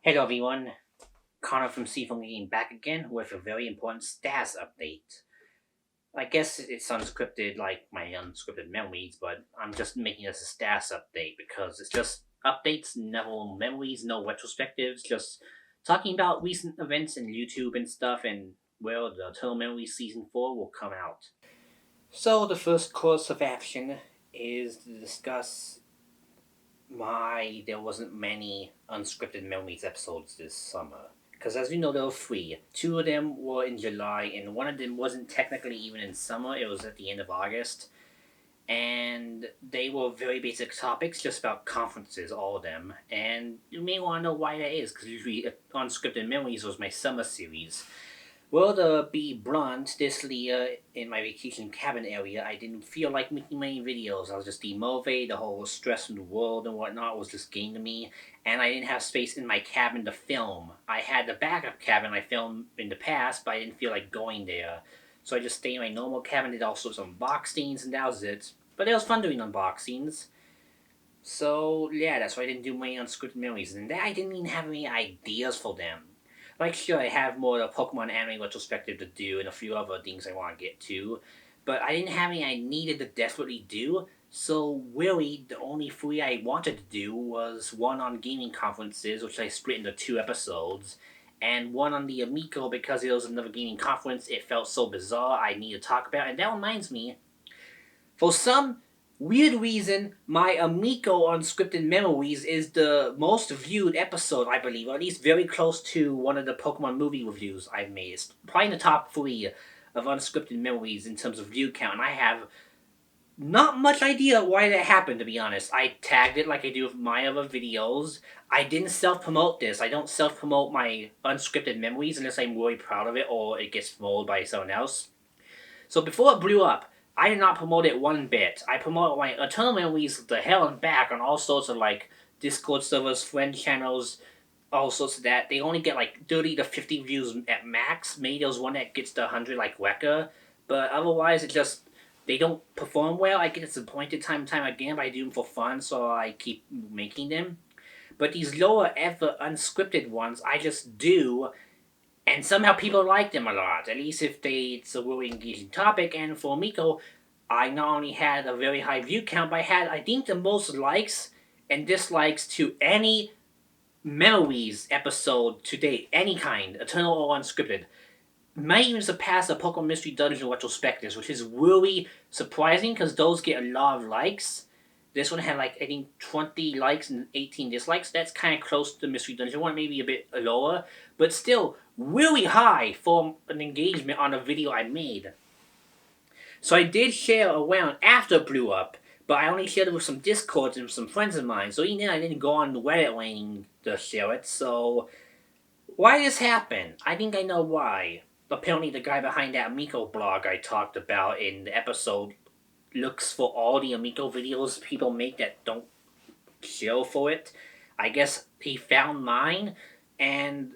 Hello everyone, Connor from Seafoam getting back again with a very important status update. I guess it's unscripted like my unscripted memories, but I'm just making this a status update because it's just updates, no memories, no retrospectives, just talking about recent events in YouTube and stuff and where the Eternal Memories Season 4 will come out. So the first course of action is to discuss why there wasn't many unscripted memories episodes this summer. Because as you know, there were three. Two of them were in July, and one of them wasn't technically even in summer. It was at the end of August, and they were very basic topics, just about conferences, all of them. And you may want to know why that is, because usually Unscripted Memories was my summer series. Well, to be blunt, this year in my vacation cabin area, I didn't feel like making many videos. I was just demotivated. The whole stress from the world and whatnot was just getting to me, and I didn't have space in my cabin to film. I had the backup cabin I filmed in the past, but I didn't feel like going there. So I just stayed in my normal cabin, did all sorts of unboxings, and that was it. But it was fun doing unboxings. So, yeah, that's why I didn't do many unscripted memories. And that I didn't even have any ideas for them. Like, sure, I have more of a Pokemon anime retrospective to do and a few other things I want to get to, but I didn't have any I needed to desperately do, so really the only three I wanted to do was one on gaming conferences, which I split into two episodes, and one on the Amico because it was another gaming conference. It felt so bizarre I need to talk about, and that reminds me, for some weird reason, my Amico Unscripted Memories is the most viewed episode, I believe, or at least very close to one of the Pokemon movie reviews I've made. It's probably in the top three of Unscripted Memories in terms of view count, and I have not much idea why that happened, to be honest. I tagged it like I do with my other videos. I didn't self-promote this. I don't self-promote my Unscripted Memories unless I'm really proud of it or it gets promoted by someone else. So before it blew up, I did not promote it one bit. I promoted my Eternal Memories the hell and back on all sorts of like Discord servers, friend channels, all sorts of that. They only get like 30 to 50 views at max. Maybe there's one that gets to 100 like Weka. But otherwise, it just, they don't perform well. I get disappointed time and time again, but I do them for fun, so I keep making them. But these lower ever unscripted ones, I just do, and somehow people like them a lot. At least if it's a really engaging topic. And for Miko, I not only had a very high view count, but I had, I think, the most likes and dislikes to any Memories episode to date, any kind, Eternal or Unscripted. Might even surpass the Pokemon Mystery Dungeon retrospectives, which is really surprising because those get a lot of likes. This one had like, I think, 20 likes and 18 dislikes. That's kind of close to the Mystery Dungeon one, maybe a bit lower, but still really high for an engagement on a video I made. So I did share around after it blew up, but I only shared it with some Discords and some friends of mine. So even then, I didn't go on Reddit lane to share it. So why this happened? I think I know why. Apparently, the guy behind that Amico blog I talked about in the episode looks for all the Amico videos people make that don't show for it. I guess he found mine and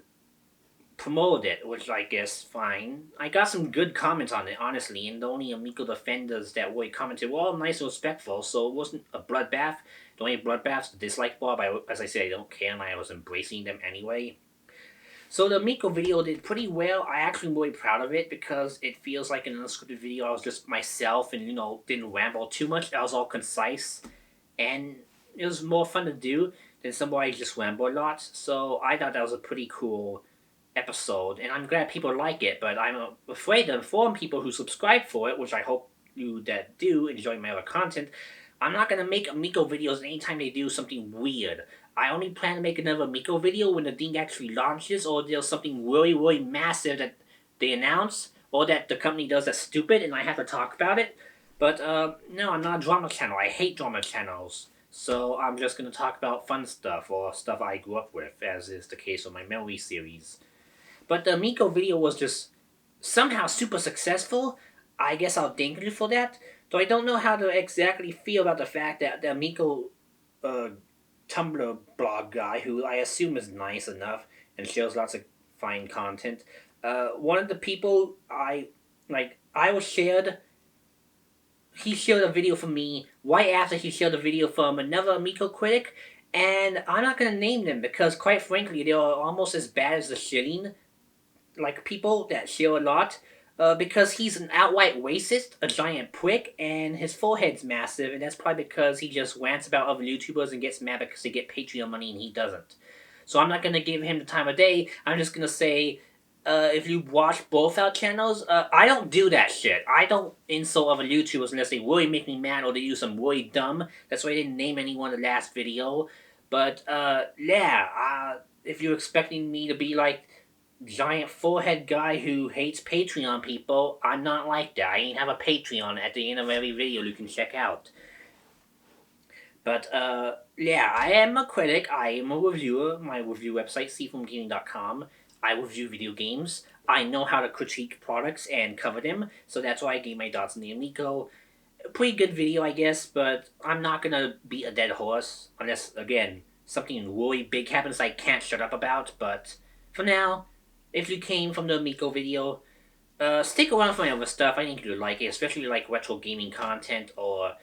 promoted it, which I guess fine. I got some good comments on it, honestly, and the only Amico defenders that were commented were all nice and respectful, so it wasn't a bloodbath. The only bloodbath's the dislike bar, but as I said, I don't care, and I was embracing them anyway. So the Amico video did pretty well. I actually am really proud of it because it feels like an unscripted video. I was just myself and, didn't ramble too much. I was all concise, and it was more fun to do than somebody just ramble a lot. So I thought that was a pretty cool episode, and I'm glad people like it, but I'm afraid to inform people who subscribe for it, which I hope you that do enjoy my other content. I'm not going to make Amico videos anytime they do something weird. I only plan to make another Amico video when the thing actually launches, or there's something really, really massive that they announce, or that the company does that's stupid and I have to talk about it. But, no, I'm not a drama channel. I hate drama channels. So I'm just going to talk about fun stuff, or stuff I grew up with, as is the case with my memory series. But the Amico video was just somehow super successful. I guess I'll thank you for that. Though I don't know how to exactly feel about the fact that the Amico Tumblr blog guy, who I assume is nice enough and shows lots of fine content, one of the people he shared a video for me right after he shared a video from another Amico critic, And I'm not gonna name them because, quite frankly, they are almost as bad as the shitting like people that share a lot. Because he's an outright racist, a giant prick, and his forehead's massive, and that's probably because he just rants about other YouTubers and gets mad because they get Patreon money and he doesn't. So I'm not gonna give him the time of day. I'm just gonna say, if you watch both our channels, I don't do that shit. I don't insult other YouTubers unless they really make me mad or they do some really dumb. That's why I didn't name anyone in the last video. But yeah, if you're expecting me to be like giant forehead guy who hates Patreon people, I'm not like that. I ain't have a Patreon at the end of every video you can check out. But yeah, I am a critic. I am a reviewer. My review website, seafoamgaming.com. I review video games. I know how to critique products and cover them, so that's why I gave my thoughts on the Amico. Pretty good video, I guess, but I'm not gonna beat a dead horse unless, again, something really big happens I can't shut up about. But for now, if you came from the Amico video, stick around for my other stuff. I think you'll like it, especially like retro gaming content or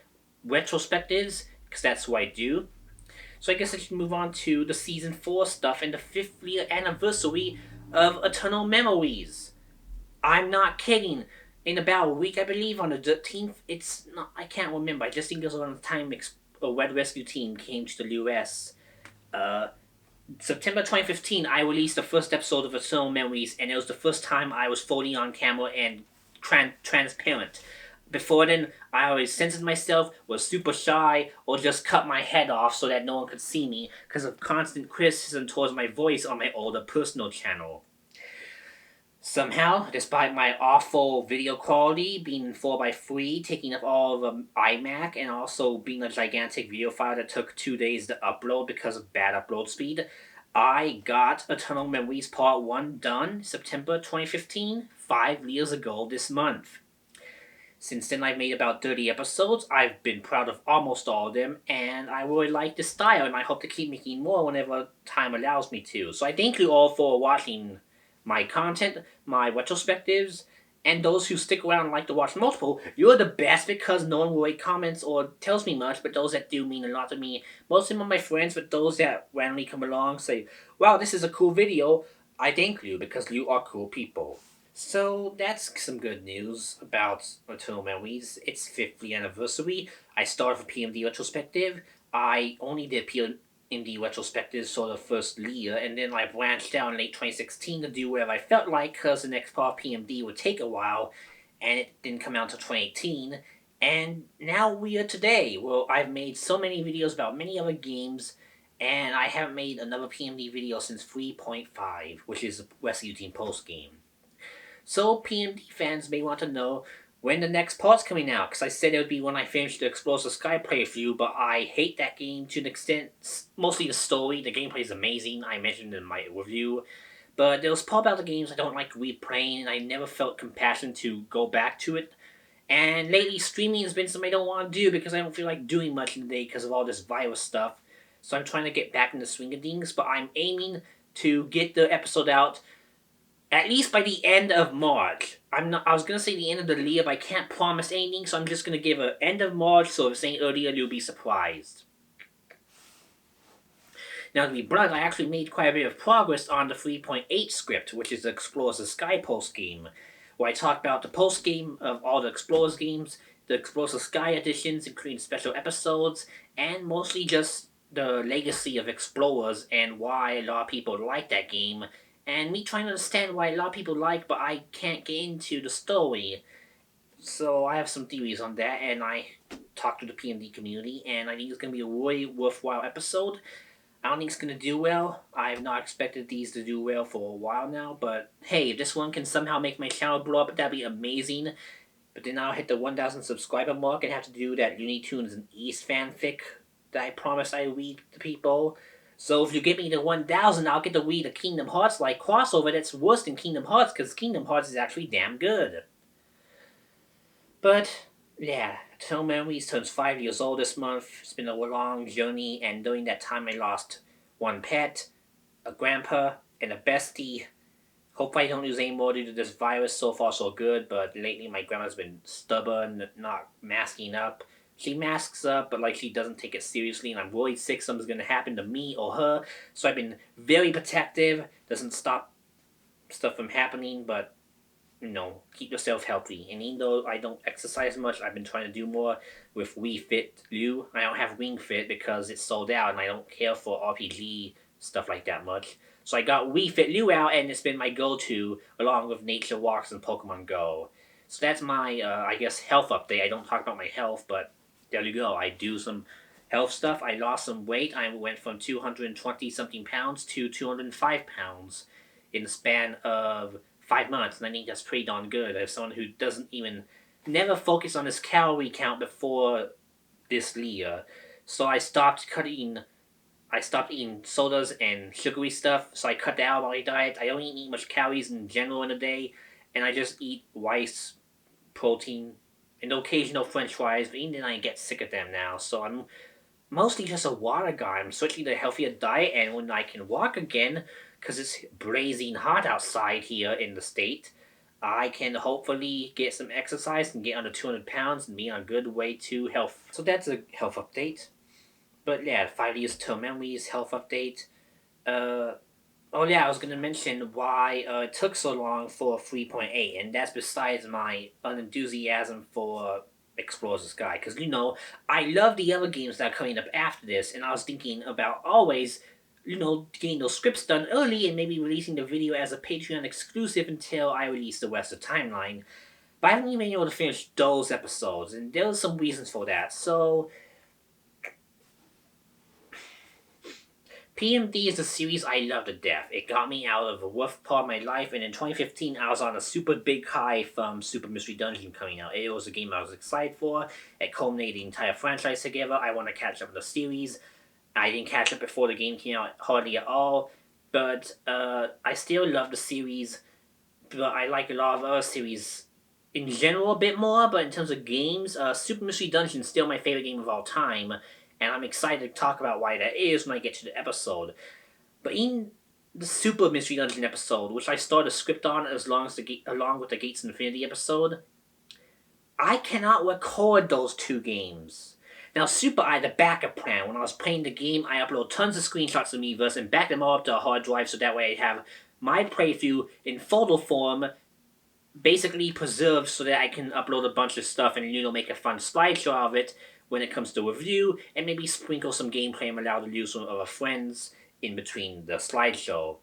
retrospectives, because that's what I do. So I guess I should move on to the season 4 stuff and the 5th year anniversary of Eternal Memories. I'm not kidding. In about a week, I believe, on the 13th, it's not, I can't remember. I just think it was around the time a Red Rescue Team came to the US. Uh, September 2015, I released the first episode of Eternal Memories, and it was the first time I was fully on camera and transparent. Before then, I always censored myself, was super shy, or just cut my head off so that no one could see me because of constant criticism towards my voice on my older personal channel. Somehow, despite my awful video quality, being 4x3, taking up all of the iMac, and also being a gigantic video file that took 2 days to upload because of bad upload speed, I got Eternal Memories Part 1 done September 2015, 5 years ago this month. Since then, I've made about 30 episodes. I've been proud of almost all of them, and I really like the style, and I hope to keep making more whenever time allows me to. So I thank you all for watching my content, my retrospectives, and those who stick around and like to watch multiple. You're the best because no one really comments or tells me much, but those that do mean a lot to me. Most of them are my friends, but those that randomly come along say, wow, this is a cool video. I thank you because you are cool people. So that's some good news about Eternal Memories. Its 5th anniversary. I started for PMD Retrospective. I only did PMD Retrospective sort of first year, and then I branched out in late 2016 to do whatever I felt like, because the next part of PMD would take a while, and it didn't come out until 2018. And now we are today. Well, I've made so many videos about many other games, and I haven't made another PMD video since 3.5, which is the Rescue Team post game. So PMD fans may want to know when the next part's coming out, because I said it would be when I finished the Explosive Sky playthrough, but I hate that game to an extent. Mostly the story. The gameplay is amazing. I mentioned in my review. But there was part about the games I don't like replaying, and I never felt compassion to go back to it. And lately, streaming has been something I don't want to do because I don't feel like doing much in the day because of all this virus stuff. So I'm trying to get back in the swing of things, but I'm aiming to get the episode out at least by the end of March. I was gonna say the end of the year, but I can't promise anything, so I'm just gonna give an end of March, so if it's any earlier, you'll be surprised. Now, to be blunt, I actually made quite a bit of progress on the 3.8 script, which is the Explorers of Sky post game, where I talk about the post game of all the Explorers games, the Explorers of Sky editions, including special episodes, and mostly just the legacy of Explorers and why a lot of people like that game, and me trying to understand why a lot of people like, but I can't get into the story. So I have some theories on that, and I talked to the PMD community, and I think it's going to be a really worthwhile episode. I don't think it's going to do well. I've not expected these to do well for a while now, but hey, if this one can somehow make my channel blow up, that'd be amazing. But then I'll hit the 1,000 subscriber mark and have to do that Looney Tunes and East fanfic that I promised I read to people. So if you get me to 1,000, I'll get to read a Kingdom Hearts-like crossover that's worse than Kingdom Hearts, because Kingdom Hearts is actually damn good. But, yeah, Eternal Memories turns 5 years old this month. It's been a long journey, and during that time I lost one pet, a grandpa, and a bestie. Hopefully I don't lose any more due to this virus. So far so good, but lately my grandma's been stubborn, not masking up. She masks up, but like she doesn't take it seriously, and I'm worried sick something's gonna happen to me or her. So I've been very protective. Doesn't stop stuff from happening, but keep yourself healthy. And even though I don't exercise much, I've been trying to do more with Wii Fit U. I don't have Ring Fit because it's sold out, and I don't care for RPG stuff like that much. So I got Wii Fit U out, and it's been my go-to along with nature walks and Pokemon Go. So that's my, I guess, health update. I don't talk about my health, but there you go. I do some health stuff. I lost some weight. I went from 220 something pounds to 205 pounds in the span of 5 months, and I think that's pretty darn good as someone who doesn't even never focus on his calorie count before this year. So I stopped eating sodas and sugary stuff, so I cut that out of my diet. I don't eat much calories in general in a day, and I just eat rice, protein, and occasional french fries, but even then I get sick of them now, so I'm mostly just a water guy. I'm switching to a healthier diet, and when I can walk again, because it's blazing hot outside here in the state, I can hopefully get some exercise and get under 200 pounds and be on a good way to health. So that's a health update. But yeah, 5 years till memories, health update. Uh, oh yeah, I was gonna mention why it took so long for 3.8, and that's besides my unenthusiasm for Explores the Sky. Because, I love the other games that are coming up after this, and I was thinking about always, getting those scripts done early and maybe releasing the video as a Patreon exclusive until I release the rest of the timeline. But I haven't even been able to finish those episodes, and there were some reasons for that. So, PMD is a series I love to death. It got me out of a rough part of my life, and in 2015 I was on a super big high from Super Mystery Dungeon coming out. It was a game I was excited for. It culminated the entire franchise together. I want to catch up with the series. I didn't catch up before the game came out hardly at all, but I still love the series, but I like a lot of other series in general a bit more, but in terms of games, Super Mystery Dungeon is still my favorite game of all time, and I'm excited to talk about why that is when I get to the episode. But in the Super Mystery Dungeon episode, which I started a script on along with the Gates Infinity episode, I cannot record those two games. Now, Super, I had a backup plan. When I was playing the game, I upload tons of screenshots of Miiverse and back them all up to a hard drive so that way I have my playthrough in photo form basically preserved so that I can upload a bunch of stuff and make a fun slideshow of it when it comes to review, and maybe sprinkle some gameplay I'm allowed to use from other friends in between the slideshow.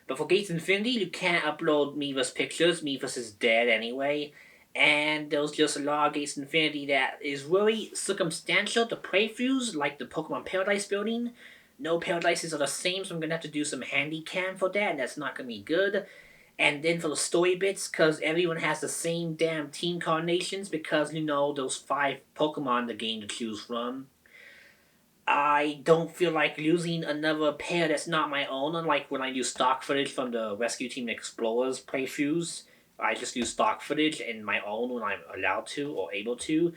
But for Gates Infinity, you can't upload Miiverse pictures. Miiverse is dead anyway. And there's just a lot of Gates Infinity that is really circumstantial to playthroughs, like the Pokemon Paradise building. No paradises are the same, so I'm going to have to do some handy cam for that, and that's not going to be good. And then for the story bits, because everyone has the same damn team coordinations, because, those 5 Pokemon in the game to choose from. I don't feel like using another pair that's not my own, unlike when I use stock footage from the Rescue Team Explorers playthroughs. I just use stock footage and my own when I'm allowed to or able to.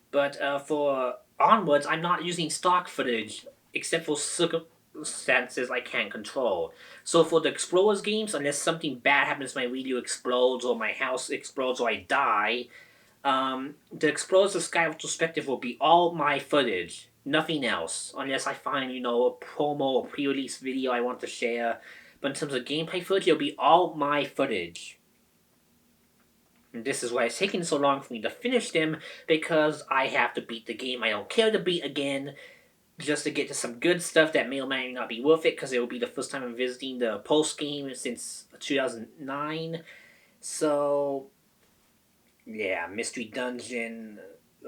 But for onwards, I'm not using stock footage, except for circumstances I can't control. So for the Explorers games, unless something bad happens, my video explodes or my house explodes or I die, the Explorers of Sky retrospective will be all my footage, nothing else, unless I find, a promo or pre-release video I want to share. But in terms of gameplay footage, it'll be all my footage. And this is why it's taking so long for me to finish them, because I have to beat the game I don't care to beat again, just to get to some good stuff that may or may not be worth it, because it will be the first time I'm visiting the post-game since 2009. So, yeah, Mystery Dungeon,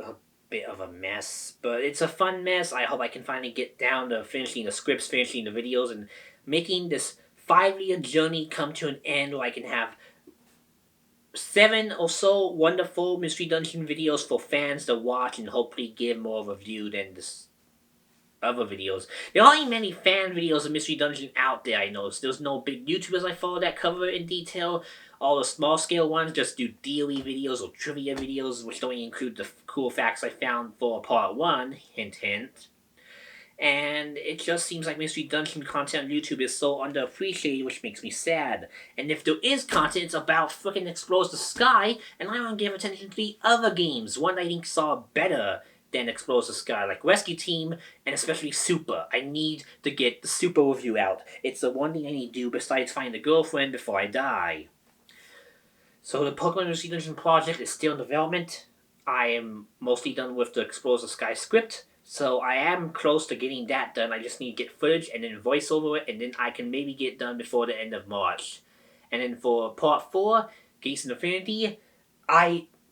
a bit of a mess, but it's a fun mess. I hope I can finally get down to finishing the scripts, finishing the videos, and making this 5-year journey come to an end where I can have 7 or so wonderful Mystery Dungeon videos for fans to watch and hopefully give more of a view than this other videos. There aren't many fan videos of Mystery Dungeon out there, I noticed. There's no big YouTubers I follow that cover it in detail. All the small scale ones just do daily videos or trivia videos, which don't include the cool facts I found for part 1, hint hint. And it just seems like Mystery Dungeon content on YouTube is so underappreciated, which makes me sad. And if there is content, it's about frickin' Explores the Sky, and I want to give attention to the other games. One I think saw better then Explores the Sky, like Rescue Team, and especially Super. I need to get the Super review out. It's the one thing I need to do besides find a girlfriend before I die. So the Pokemon Mystery Dungeon project is still in development. I am mostly done with the Explores the Sky script, so I am close to getting that done. I just need to get footage and then voice over it, and then I can maybe get it done before the end of March. And then for Part 4, Gates of Infinity,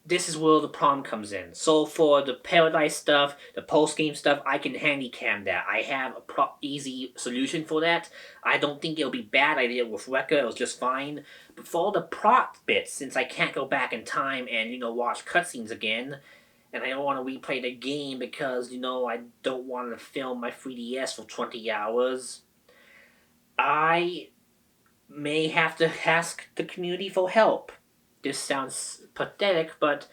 this is where the problem comes in. So for the Paradise stuff, the post-game stuff, I can handicap that. I have a easy solution for that. I don't think it'll be bad. I did it with Rekka, it was just fine. But for all the plot bits, since I can't go back in time and, watch cutscenes again, and I don't want to replay the game because, I don't want to film my 3DS for 20 hours, I may have to ask the community for help. This sounds pathetic, but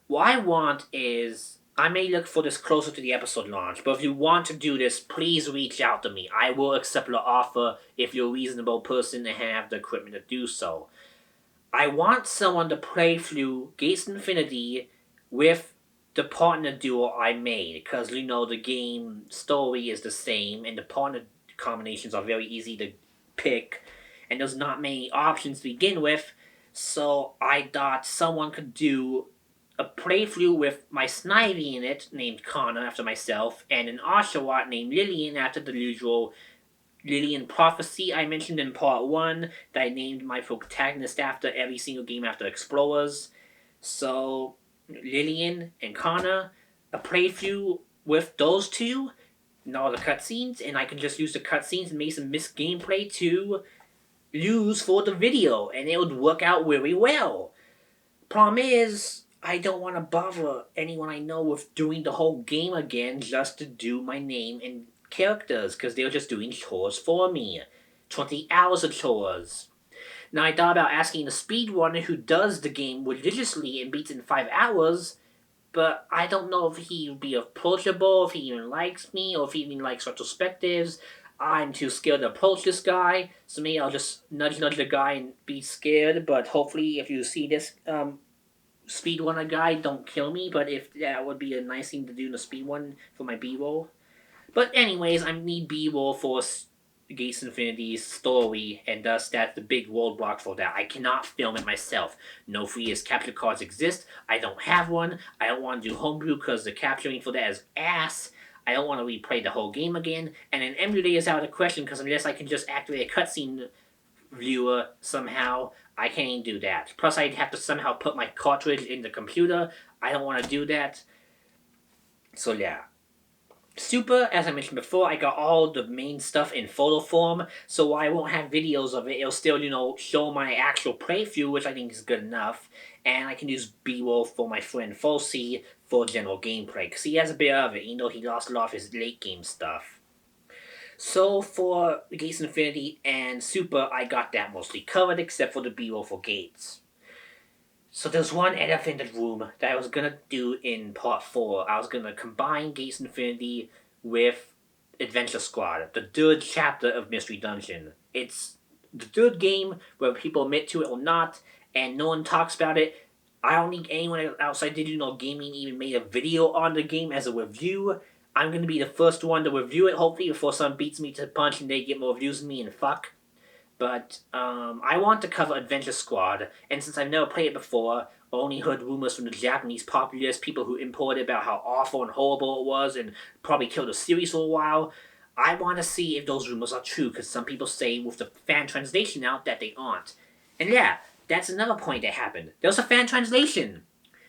what I want is, I may look for this closer to the episode launch, but if you want to do this, please reach out to me. I will accept your offer if you're a reasonable person and have the equipment to do so. I want someone to play through Gates of Infinity with the partner duo I made, because the game story is the same, and the partner combinations are very easy to pick, and there's not many options to begin with. So I thought someone could do a playthrough with my Snivy in it, named Connor after myself, and an Oshawott named Lillian after the usual Lillian prophecy I mentioned in Part 1, that I named my protagonist after every single game after Explorers. So, Lillian and Connor, a playthrough with those two, and all the cutscenes, and I can just use the cutscenes and make some missed gameplay to use for the video, and it would work out very well. Problem is, I don't want to bother anyone I know with doing the whole game again just to do my name and characters, because they're just doing chores for me. 20 hours of chores. Now I thought about asking the speedrunner who does the game religiously and beats it in 5 hours, but I don't know if he would be approachable, if he even likes me, or if he even likes retrospectives. I'm too scared to approach this guy, so maybe I'll just nudge the guy and be scared, but hopefully if you see this speedrunner guy, don't kill me, but if that would be a nice thing to do in the speedrun for my B-roll. But anyways, I need B-roll for Gates of Infinity's story, and thus that's the big roadblock for that. I cannot film it myself. No free as capture cards exist. I don't have one. I don't want to do homebrew because the capturing for that is ass. I don't want to replay the whole game again, and an emulator is out of the question because unless I can just activate a cutscene viewer somehow, I can't even do that. Plus, I'd have to somehow put my cartridge in the computer. I don't want to do that. So yeah. Super, as I mentioned before, I got all the main stuff in photo form, so while I won't have videos of it, it'll still, show my actual playthrough, which I think is good enough, and I can use B-roll for my friend Fossey for general gameplay, because he has a bit of it, even though he lost a lot of his late game stuff. So for Gates of Infinity and Super, I got that mostly covered, except for the B-roll for Gates. So there's one elephant in the room that I was gonna do in Part 4. I was gonna combine Gates of Infinity with Adventure Squad, the third chapter of Mystery Dungeon. It's the third game, whether people admit to it or not, and no one talks about it. I don't think anyone outside Digital Gaming even made a video on the game as a review. I'm gonna be the first one to review it, hopefully, before someone beats me to the punch and they get more views than me and fuck. But I want to cover Adventure Squad, and since I've never played it before, only heard rumors from the Japanese populace, people who imported about how awful and horrible it was, and probably killed the series for a while, I want to see if those rumors are true, because some people say with the fan translation out that they aren't. And yeah, that's another point that happened. There was a fan translation!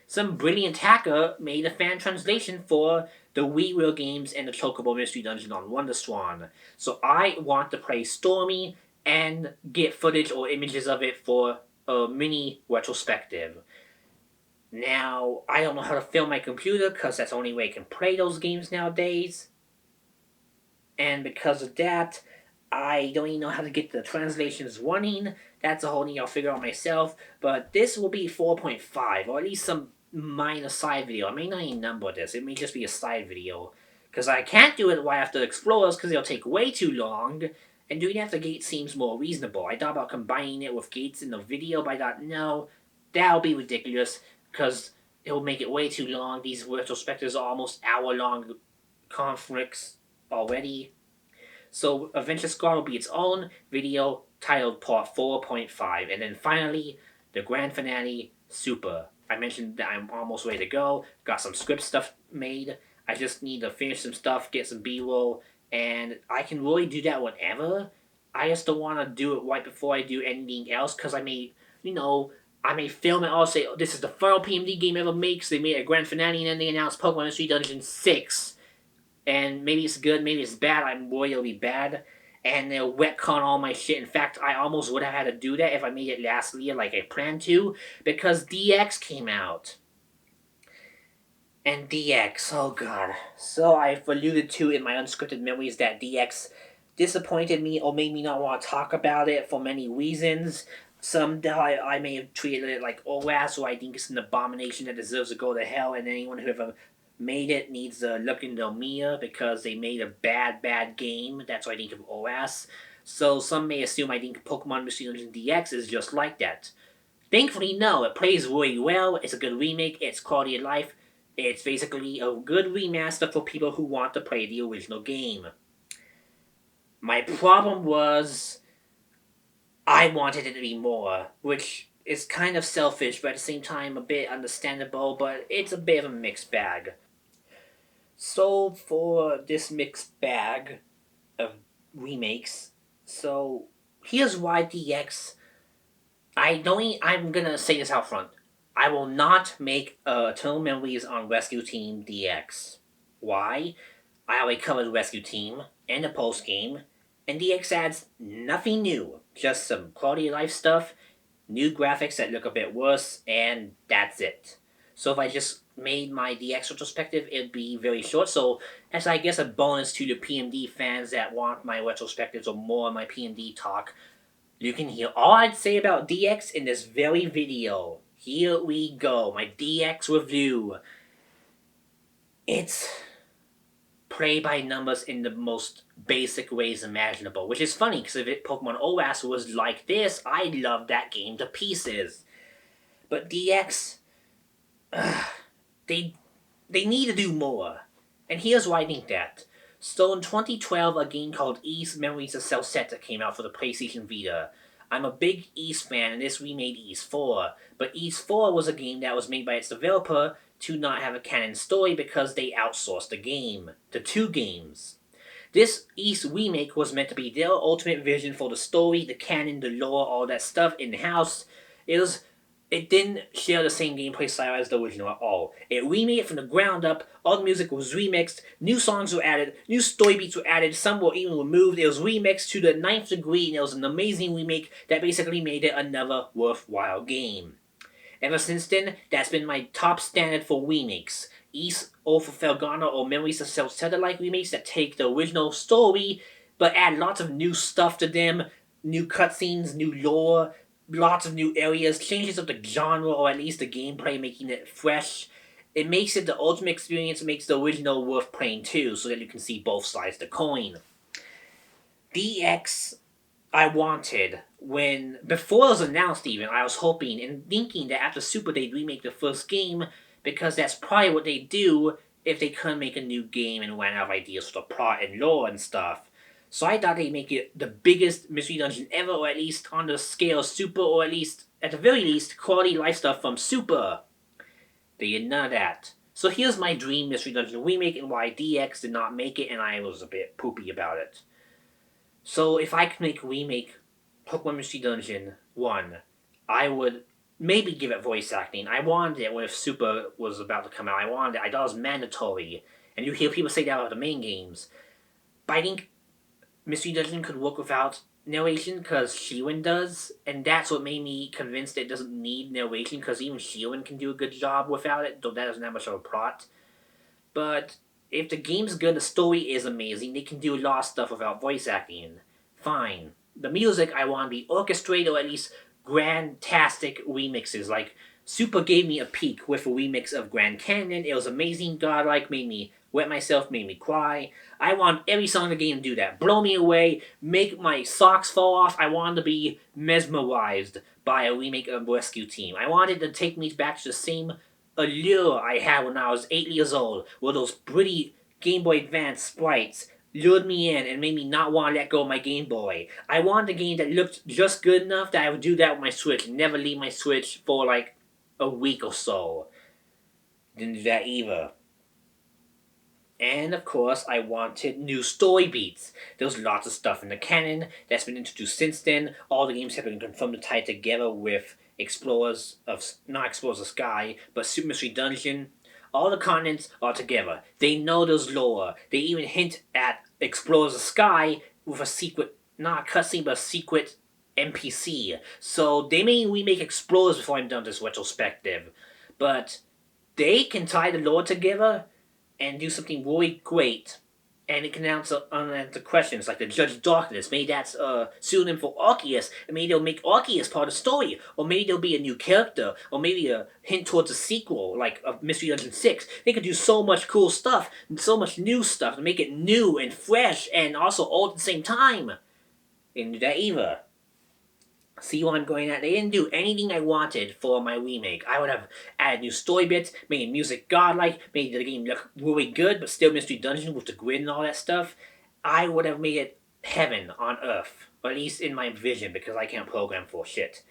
Some brilliant hacker made a fan translation for the WiiWare games and the Chocobo Mystery Dungeon on WonderSwan. So I want to play Stormy and get footage or images of it for a mini retrospective. Now, I don't know how to film my computer because that's the only way I can play those games nowadays. And because of that, I don't even know how to get the translations running. That's a whole thing I'll figure out myself. But this will be 4.5, or at least some minor side video. I may not even number this. It may just be a side video. Because I can't do it right after Explorers because it'll take way too long. And doing it after Gates seems more reasonable. I thought about combining it with Gates in the video, but I thought, no, that'll be ridiculous, because it'll make it way too long. These retrospectives are almost hour-long conflicts already. So Adventure Squad will be its own video titled Part 4.5. And then finally, the grand finale, Super. I mentioned that I'm almost ready to go. Got some script stuff made. I just need to finish some stuff, get some B-roll, and I can really do that whenever. I just don't want to do it right before I do anything else, because I may, I may film it all, say, oh, this is the final PMD game ever makes. They made a grand finale, and then they announced Pokemon Mystery Dungeon 6. And maybe it's good, maybe it's bad. I'm worried it'll be bad. And they'll retcon all my shit. In fact, I almost would have had to do that if I made it last year like I planned to, because DX came out. And DX, oh god. So I've alluded to in my Unscripted Memories that DX disappointed me or made me not want to talk about it for many reasons. Some I may have treated it like OAS, or I think it's an abomination that deserves to go to hell, and anyone who ever made it needs to look in the mirror because they made a bad game. That's what I think of OAS. So some may assume I think Pokemon Mystery Dungeon DX is just like that. Thankfully, no. It plays really well. It's a good remake. It's quality of life. It's basically a good remaster for people who want to play the original game. My problem was I wanted it to be more, which is kind of selfish, but at the same time a bit understandable, but it's a bit of a mixed bag. So for this mixed bag of remakes, so here's why DX. I'm gonna say this out front. I will not make Eternal Memories on Rescue Team DX. Why? I already covered Rescue Team and the post game, and DX adds nothing new. Just some quality of life stuff, new graphics that look a bit worse, and that's it. So if I just made my DX retrospective, it'd be very short. So as I guess a bonus to the PMD fans that want my retrospectives or more of my PMD talk, you can hear all I'd say about DX in this very video. Here we go, my DX review. It's play by numbers in the most basic ways imaginable, which is funny because if Pokemon OAS was like this, I'd love that game to pieces. But DX, they need to do more, and here's why I think that. So in 2012, a game called Ys Memories of Celceta came out for the PlayStation Vita. I'm a big Ys fan, and this remade Ys 4, but Ys 4 was a game that was made by its developer to not have a canon story because they outsourced the game to 2 games. This Ys remake was meant to be their ultimate vision for the story, the canon, the lore, all that stuff in-house. It didn't share the same gameplay style as the original at all. It remade it from the ground up, all the music was remixed, new songs were added, new story beats were added, some were even removed, it was remixed to the 9th degree, and it was an amazing remake that basically made it another worthwhile game. Ever since then, that's been my top standard for remakes. Ys or for Felgana or Memories of Celceta-like remakes that take the original story, but add lots of new stuff to them, new cutscenes, new lore, lots of new areas, changes of the genre or at least the gameplay, making it fresh. It makes it the ultimate experience, makes the original worth playing too, so that you can see both sides of the coin. DX, I wanted, before it was announced even, I was hoping and thinking that after Super they'd remake the first game, because that's probably what they do if they couldn't make a new game and ran out of ideas for the plot and lore and stuff. So I thought they'd make it the biggest Mystery Dungeon ever, or at least on the scale of Super, or at least, at the very least, quality life stuff from Super. They did none of that. So here's my dream Mystery Dungeon remake and why DX did not make it, and I was a bit poopy about it. So if I could remake Pokemon Mystery Dungeon 1, I would maybe give it voice acting. I wanted it when Super was about to come out. I thought it was mandatory. And you hear people say that about the main games. But I think Mystery Dungeon could work without narration because Shiwen does, and that's what made me convinced it doesn't need narration because even Shiwen can do a good job without it, though that doesn't have much of a plot. But if the game's good, the story is amazing, they can do a lot of stuff without voice acting. Fine. The music I want to be orchestrated or at least grandtastic remixes, like Super gave me a peek with a remix of Grand Canyon. It was amazing, godlike, made me wet myself, made me cry. I want every song in the game to do that. Blow me away, make my socks fall off. I wanted to be mesmerized by a remake of Rescue Team. I wanted to take me back to the same allure I had when I was 8 years old were those pretty Game Boy Advance sprites lured me in and made me not want to let go of my Game Boy. I wanted a game that looked just good enough that I would do that with my Switch and never leave my Switch for like a week or so. Didn't do that either. And of course, I wanted new story beats. There was lots of stuff in the canon that's been introduced since then. All the games have been confirmed to tie together with not Explorers of Sky, but Super Mystery Dungeon. All the continents are together. They know there's lore. They even hint at Explorers of Sky with a secret, not a cutscene, but a secret NPC. So they may remake Explorers before I'm done this retrospective. But they can tie the lore together and do something really great. And it can answer unanswered questions like the Judge of Darkness. Maybe that's a pseudonym for Arceus, and maybe they'll make Arceus part of the story. Or maybe there'll be a new character, or maybe a hint towards a sequel, like of Mystery Dungeon 6. They could do so much cool stuff, and so much new stuff, to make it new and fresh, and also old at the same time. They didn't do that either. See what I'm going at? They didn't do anything I wanted for my remake. I would have added new story bits, made music godlike, made the game look really good, but still Mystery Dungeon with the grid and all that stuff. I would have made it heaven on earth, or at least in my vision, because I can't program for shit.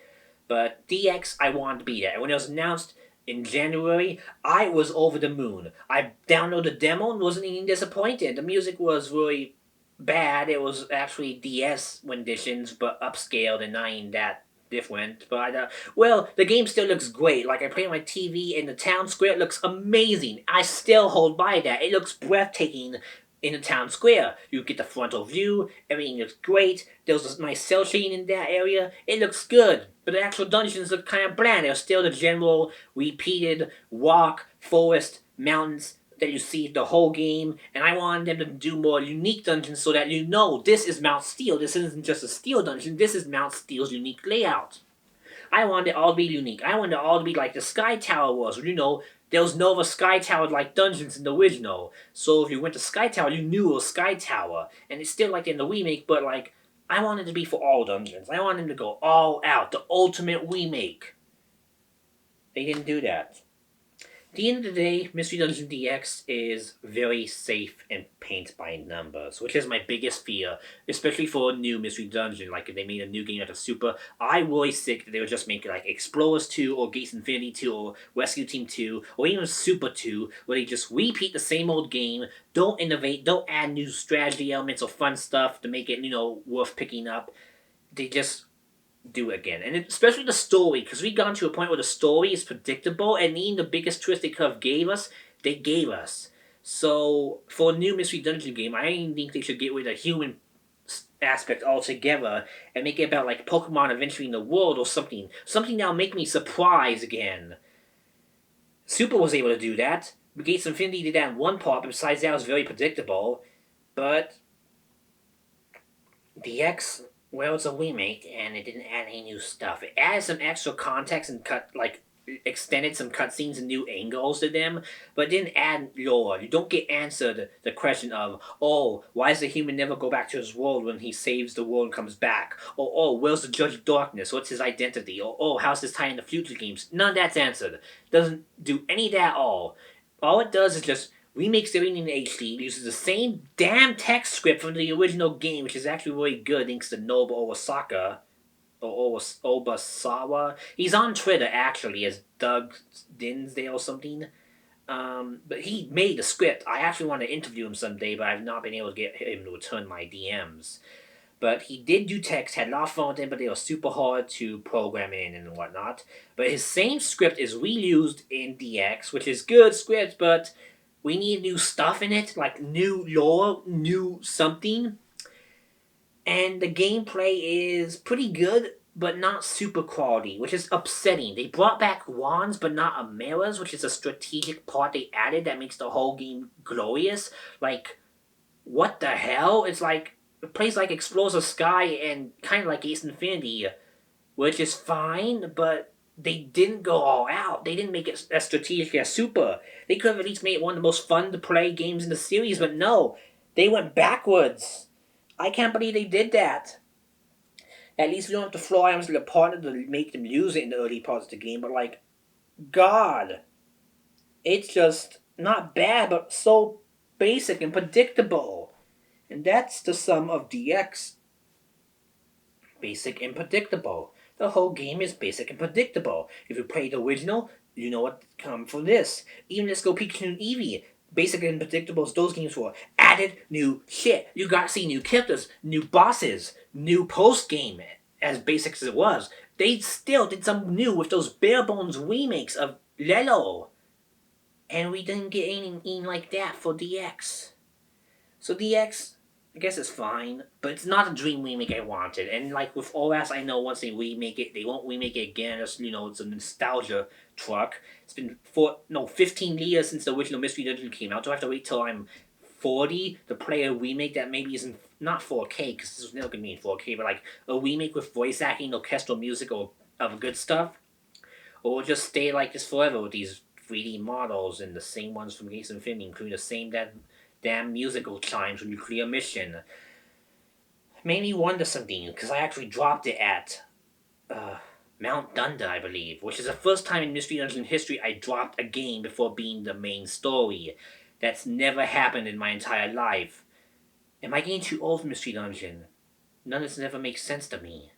But DX, I wanted to be there. And when it was announced in January, I was over the moon. I downloaded the demo and wasn't even disappointed. The music was really bad. It was actually DS renditions, but upscaled and not even that different. But well, the game still looks great. Like I play on my TV, and the town square looks amazing. I still hold by that. It looks breathtaking in the town square. You get the frontal view. Everything looks great. There's a nice cell shading in that area. It looks good. But the actual dungeons look kind of bland. They're still the general repeated rock, forest, mountains that you see the whole game, and I wanted them to do more unique dungeons so that you know this is Mount Steel. This isn't just a Steel dungeon, this is Mount Steel's unique layout. I wanted it all to be unique. I wanted it all to be like the Sky Tower was. You know, there was no other Sky Tower like dungeons in the original. So if you went to Sky Tower, you knew it was Sky Tower. And it's still like in the remake, but like, I wanted it to be for all dungeons. I wanted them to go all out. The ultimate remake. They didn't do that. At the end of the day, Mystery Dungeon DX is very safe and paint by numbers, which is my biggest fear, especially for a new Mystery Dungeon. Like if they made a new game out of Super, I really sick that they would just make like Explorers 2 or Gates Infinity 2 or Rescue Team 2 or even Super 2, where they just repeat the same old game, don't innovate, don't add new strategy elements or fun stuff to make it, worth picking up. They just do again. And especially the story, because we've gone to a point where the story is predictable, and even the biggest twist they could have gave us, they gave us. So, for a new Mystery Dungeon game, I even think they should get rid of the human aspect altogether and make it about like Pokemon adventuring the world or something. Something that'll make me surprised again. Super was able to do that. Gates Infinity did that in one part, but besides that, it was very predictable. But DX, well, it's a remake, and it didn't add any new stuff. It added some extra context and extended some cutscenes and new angles to them, but it didn't add lore. You don't get answered the question of, oh, why does the human never go back to his world when he saves the world and comes back? Or, oh, where's the Judge of Darkness? What's his identity? Or, oh, how's this tie into future games? None of that's answered. Doesn't do any of that at all. All it does is just remakes everything in HD, uses the same damn text script from the original game, which is actually really good thanks to Nobu Owasaka, or Obasawa. He's on Twitter, actually, as Doug Dinsdale or something. But he made the script. I actually want to interview him someday, but I've not been able to get him to return my DMs. But he did do text, had a lot of fun with them, but they were super hard to program in and whatnot. But his same script is reused in DX, which is good script, but we need new stuff in it, like new lore, new something. And the gameplay is pretty good, but not super quality, which is upsetting. They brought back wands, but not Ameras, which is a strategic part they added that makes the whole game glorious. Like, what the hell? It's like, it plays like Explorers of Sky and kind of like Ace Infinity, which is fine, but they didn't go all out. They didn't make it as strategic as Super. They could have at least made it one of the most fun to play games in the series, but no. They went backwards. I can't believe they did that. At least we don't have to fly items to the partner to make them use it in the early parts of the game, but like, God. It's just not bad, but so basic and predictable. And that's the sum of DX. Basic and predictable. The whole game is basic and predictable. If you play the original, you know what come for this. Even Let's Go Pikachu and Eevee, basic and predictable as those games were. Added new shit. You got to see new characters, new bosses, new post game. As basic as it was, they still did something new with those bare bones remakes of Lelo. And we didn't get anything like that for DX. So DX, I guess it's fine, but it's not a dream remake I wanted. And like with OS, I know once they remake it, they won't remake it again. It's, it's a nostalgia truck. It's been 15 years since the original Mystery Dungeon came out. Do I have to wait till I'm 40 to play a remake that maybe isn't not 4K, because this was never gonna be in 4K, but like a remake with voice acting, orchestral music, or of good stuff, or just stay like this forever with these 3D models and the same ones from Ace Infinity, including the same damn musical chimes when you clear a mission. Made me wonder something, because I actually dropped it at Mount Dunda, I believe, which is the first time in Mystery Dungeon history I dropped a game before being the main story. That's never happened in my entire life. Am I getting too old for Mystery Dungeon? None of this never makes sense to me.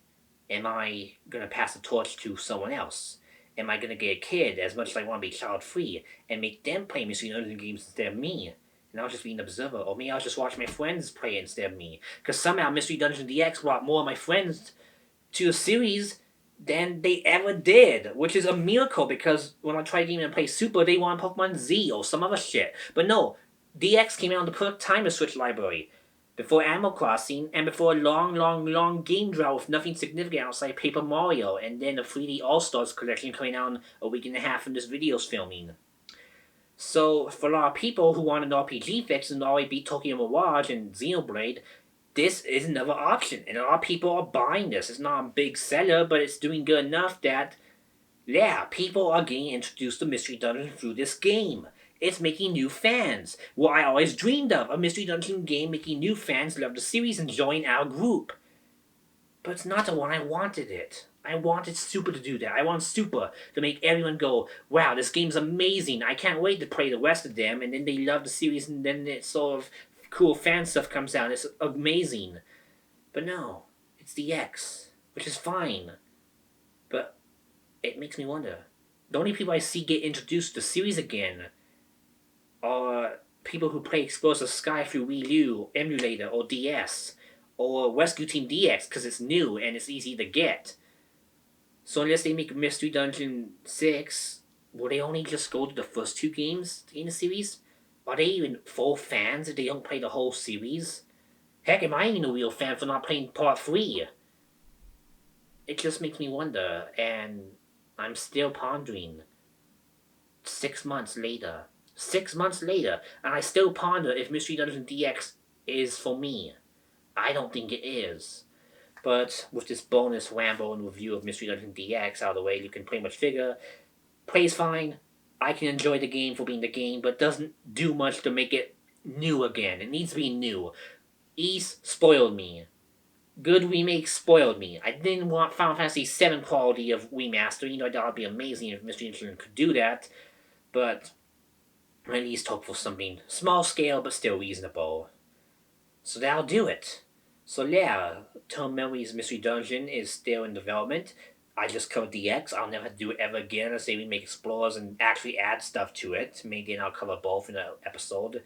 Am I gonna pass the torch to someone else? Am I gonna get a kid as much as I want to be child free and make them play Mystery Dungeon games instead of me? And I was just being an observer, or maybe I was just watching my friends play it instead of me. Because somehow Mystery Dungeon DX brought more of my friends to the series than they ever did, which is a miracle, because when I tried to even play Super, they wanted Pokemon Z or some other shit. But no, DX came out in the perfect time to switch library. Before Animal Crossing, and before a long game drought with nothing significant outside Paper Mario, and then the 3D All-Stars collection coming out in a week and a half from this video's filming. So, for a lot of people who want an RPG fix and already beat Tokyo Mirage and Xenoblade, this is another option, and a lot of people are buying this. It's not a big seller, but it's doing good enough that, yeah, people are getting introduced to Mystery Dungeon through this game. It's making new fans. What I always dreamed of, a Mystery Dungeon game making new fans love the series and join our group. But it's not the one I wanted it. I wanted Super to do that. I want Super to make everyone go, wow, this game's amazing. I can't wait to play the rest of them. And then they love the series, and then it sort of cool fan stuff comes out. It's amazing. But no, it's the X, which is fine. But it makes me wonder. The only people I see get introduced to the series again are people who play Explosive Sky through Wii U, Emulator, or DS, or Rescue Team DX because it's new and it's easy to get. So unless they make Mystery Dungeon 6, will they only just go to the first two games in the series? Are they even full fans if they don't play the whole series? Heck, am I even a real fan for not playing Part 3? It just makes me wonder, and I'm still pondering. 6 months later. 6 months later, and I still ponder if Mystery Dungeon DX is for me. I don't think it is. But with this bonus ramble and review of Mystery Dungeon DX out of the way, you can pretty much figure, plays fine, I can enjoy the game for being the game, but doesn't do much to make it new again. It needs to be new. Ys spoiled me. Good remakes spoiled me. I didn't want Final Fantasy VII quality of remastering, though I thought it would be amazing if Mystery Dungeon could do that, but at least hope for something small scale but still reasonable. So that'll do it. So yeah, Term Memories Mystery Dungeon is still in development. I just covered DX. I'll never do it ever again unless they remake Explorers and actually add stuff to it. Maybe then I'll cover both in an episode.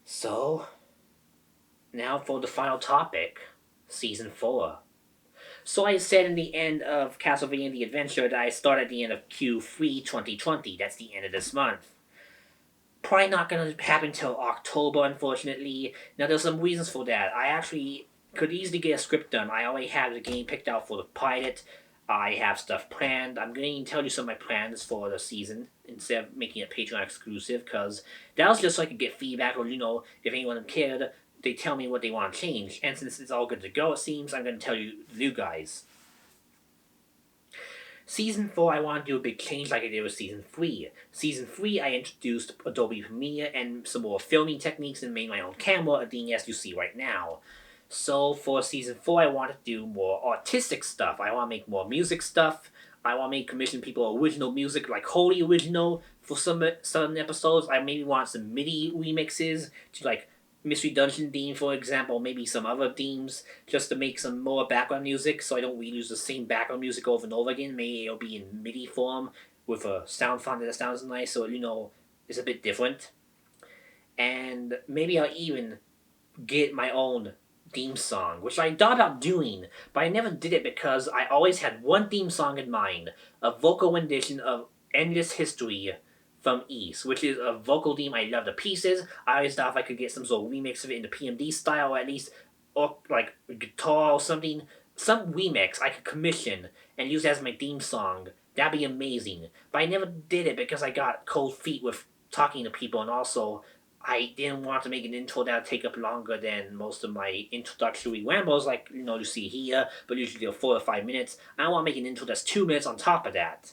So, now for the final topic. Season 4. So I said in the end of Castlevania The Adventure that I start at the end of Q3 2020. That's the end of this month. Probably not going to happen till October, unfortunately. Now, there's some reasons for that. I actually could easily get a script done. I already have the game picked out for the pilot. I have stuff planned. I'm going to tell you some of my plans for the season instead of making it Patreon exclusive, because that was just so I could get feedback, or, if anyone cared, they tell me what they want to change. And since it's all good to go, it seems, I'm going to tell you guys. Season 4, I want to do a big change like I did with Season 3. Season 3, I introduced Adobe Premiere and some more filming techniques and made my own camera, a thing as you see right now. So for season 4, I want to do more artistic stuff. I want to make more music stuff. I want to make commission people original music, like wholly original for some episodes. I maybe want some MIDI remixes to like Mystery Dungeon theme, for example, maybe some other themes, just to make some more background music so I don't reuse the same background music over and over again. Maybe it'll be in MIDI form with a sound font that sounds nice, so it's a bit different. And maybe I'll even get my own theme song, which I thought about doing, but I never did it because I always had one theme song in mind, a vocal rendition of Endless History from East, which is a vocal theme I love to pieces. I always thought if I could get some sort of remix of it in the PMD style, or at least or like a guitar or something, some remix I could commission and use as my theme song, that'd be amazing. But I never did it because I got cold feet with talking to people, and also I didn't want to make an intro that would take up longer than most of my introductory rambles, like you see here, but usually 4 or 5 minutes. I don't want to make an intro that's 2 minutes on top of that.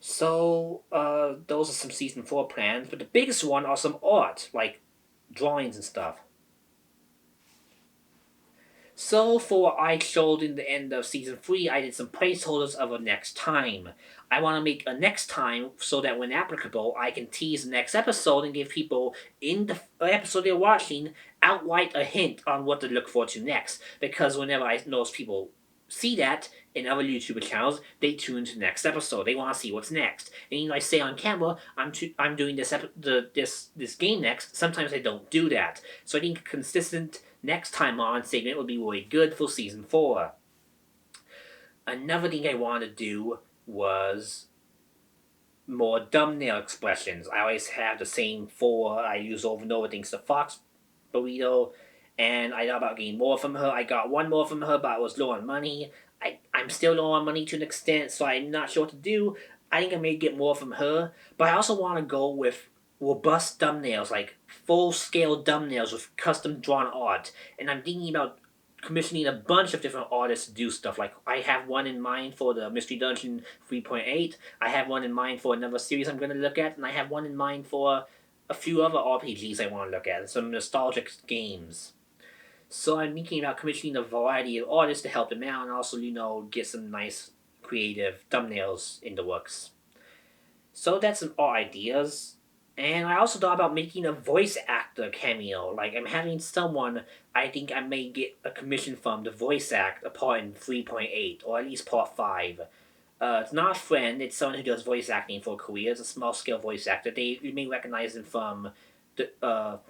So those are some season 4 plans, but the biggest one are some art, like drawings and stuff. So for I showed in the end of season 3, I did some placeholders of a next time. I want to make a next time so that when applicable, I can tease the next episode and give people in the episode they're watching outright a hint on what to look forward to next. Because whenever I notice people see that in other YouTuber channels, they tune to the next episode. They want to see what's next. And I say on camera, I'm doing this game next. Sometimes I don't do that. So I think a consistent next time on segment would be really good for season 4. Another thing I wanted to do was more thumbnail expressions. I always have the same 4 I use over and over. Thanks to Fox Burrito, and I thought about getting more from her. I got one more from her, but I was low on money. I'm still low on money to an extent, so I'm not sure what to do. I think I may get more from her, but I also want to go with robust thumbnails, like full-scale thumbnails with custom drawn art. And I'm thinking about commissioning a bunch of different artists to do stuff. Like, I have one in mind for the Mystery Dungeon 3.8. I have one in mind for another series I'm going to look at, and I have one in mind for a few other RPGs I want to look at, some nostalgic games. So I'm thinking about commissioning a variety of artists to help them out, and also, get some nice creative thumbnails in the works. So that's some art ideas. And I also thought about making a voice actor cameo. Like, I'm having someone I think I may get a commission from to voice act a part in 3.8, or at least part 5. It's not a friend, it's someone who does voice acting for a career. It's a small-scale voice actor. You may recognize him from the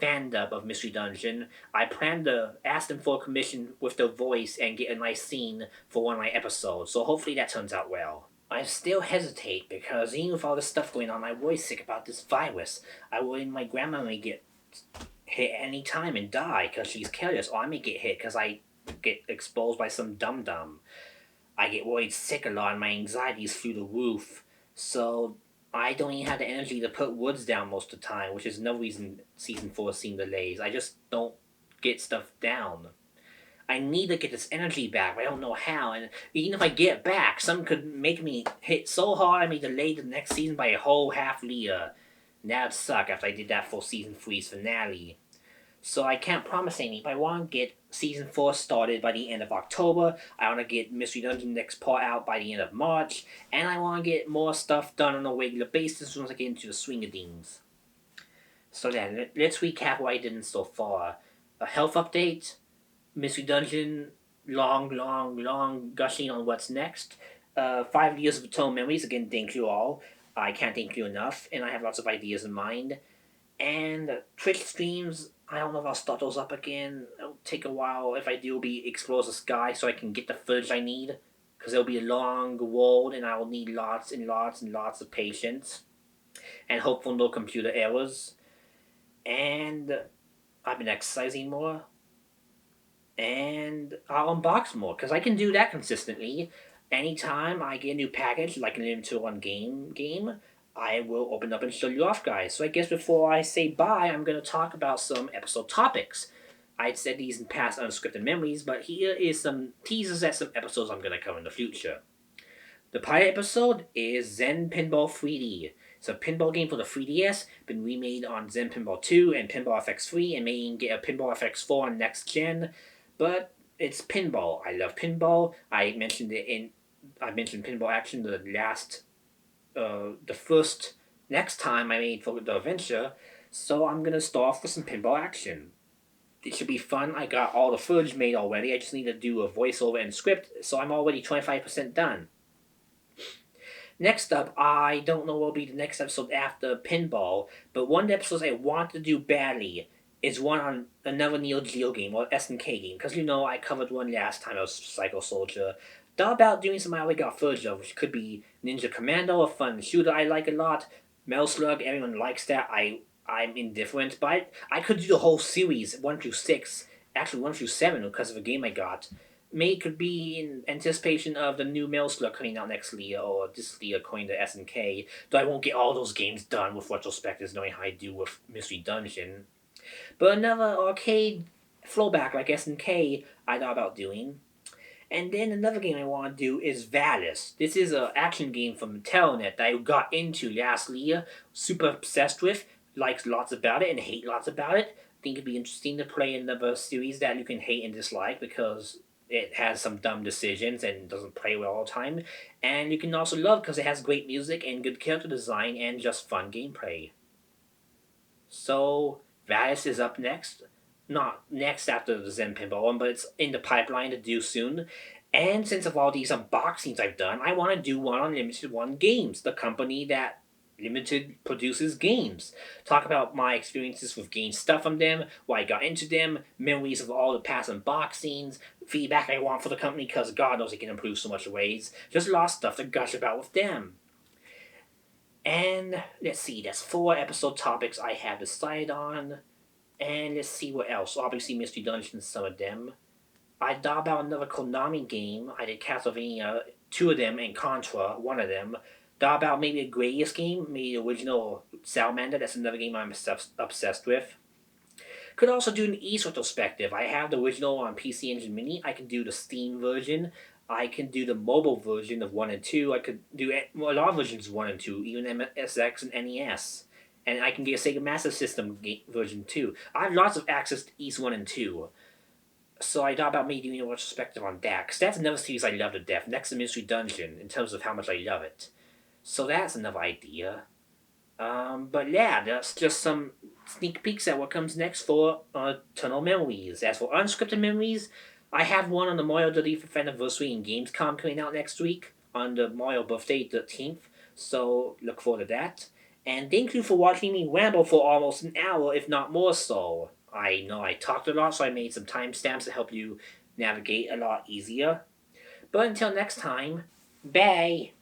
fandom of Mystery Dungeon. I plan to ask them for a commission with their voice and get a nice scene for one of my episodes, so hopefully that turns out well. I still hesitate because even with all this stuff going on, I'm really sick about this virus. I worry my grandma may get hit any time and die because she's careless, or I may get hit because I get exposed by some dum-dum. I get worried sick a lot and my anxiety is through the roof. So I don't even have the energy to put woods down most of the time, which is no reason season 4 is seeing delays. I just don't get stuff down. I need to get this energy back, but I don't know how. And even if I get it back, some could make me hit so hard I may delay the next season by a whole half year. And that would suck after I did that for season 3's finale. So I can't promise anything, but I want to get season 4 started by the end of October. I want to get Mystery Dungeon next part out by the end of March. And I want to get more stuff done on a regular basis as soon as I get into the swing of things. So then, let's recap what I did so far. A health update. Mystery Dungeon, long gushing on what's next. 5 years of Eternal Memories, again, thank you all. I can't thank you enough, and I have lots of ideas in mind. And Twitch streams, I don't know if I'll start those up again. It'll take a while. If I do, it'll be Explores the Sky so I can get the footage I need. Because it'll be a long road, and I will need lots and lots and lots of patience. And hopefully no computer errors. And I've been exercising more. And I'll unbox more, because I can do that consistently. Anytime I get a new package, like an Limited One game, I will open up and show you off, guys. So I guess before I say bye, I'm going to talk about some episode topics. I'd said these in past Unscripted Memories, but here is some teasers at some episodes I'm going to cover in the future. The pilot episode is Zen Pinball 3D. It's a pinball game for the 3DS, been remade on Zen Pinball 2 and Pinball FX3, and may get a Pinball FX4 on next gen. But it's pinball. I love pinball. I mentioned pinball action the first next time I made for the adventure. So I'm gonna start off with some pinball action. It should be fun. I got all the footage made already. I just need to do a voiceover and script, so I'm already 25% done. Next up, I don't know what will be the next episode after pinball, but one of the episodes I want to do badly is one on another Neo Geo game, or SNK game, because I covered one last time. I was Psycho Soldier. Thought about doing some I already got footage of, which could be Ninja Commando, a fun shooter I like a lot. Metal Slug, everyone likes that. I'm indifferent, but I could do the whole series, 1 through 6, actually 1 through 7, because of a game I got. May could be in anticipation of the new Metal Slug coming out next year, or this year according to SNK, though I won't get all those games done with retrospectives knowing how I do with Mystery Dungeon. But another arcade flowback like SNK I thought about doing. And then another game I want to do is Valis. This is an action game from Telnet that I got into last year, super obsessed with, likes lots about it and hate lots about it. Think it'd be interesting to play another series that you can hate and dislike because it has some dumb decisions and doesn't play well all the time. And you can also love because it has great music and good character design and just fun gameplay. So Valis is up next. Not next after the Zen Pinball one, but it's in the pipeline to do soon. And since of all these unboxings I've done, I want to do one on Limited One Games, the company that Limited produces games. Talk about my experiences with game stuff from them, why I got into them, memories of all the past unboxings, feedback I want for the company because God knows they can improve so much ways. Just a lot of stuff to gush about with them. And let's see, that's 4 episode topics I have decided on. And let's see what else. Obviously, Mystery Dungeon, some of them. I thought about another Konami game. I did Castlevania, 2 of them, and Contra, 1 of them. Thought about maybe a Gradius game, maybe the original Salamander. That's another game I'm obsessed with. Could also do an East retrospective. I have the original on PC Engine Mini. I can do the Steam version. I can do the mobile version of 1 and 2. I could do a lot of versions of 1 and 2, even MSX and NES. And I can get a Sega Master System version too. I have lots of access to East 1 and 2. So I thought about maybe doing a retrospective on that. Because that's another series I love to death. Next to Mystery Dungeon, in terms of how much I love it. So that's another idea. But yeah, that's just some sneak peeks at what comes next for Tunnel Memories. As for Unscripted Memories, I have one on the Mario 35th Anniversary in Gamescom coming out next week on the Mario birthday 13th. So look forward to that. And thank you for watching me ramble for almost an hour, if not more so. I know I talked a lot, so I made some timestamps to help you navigate a lot easier. But until next time, bye!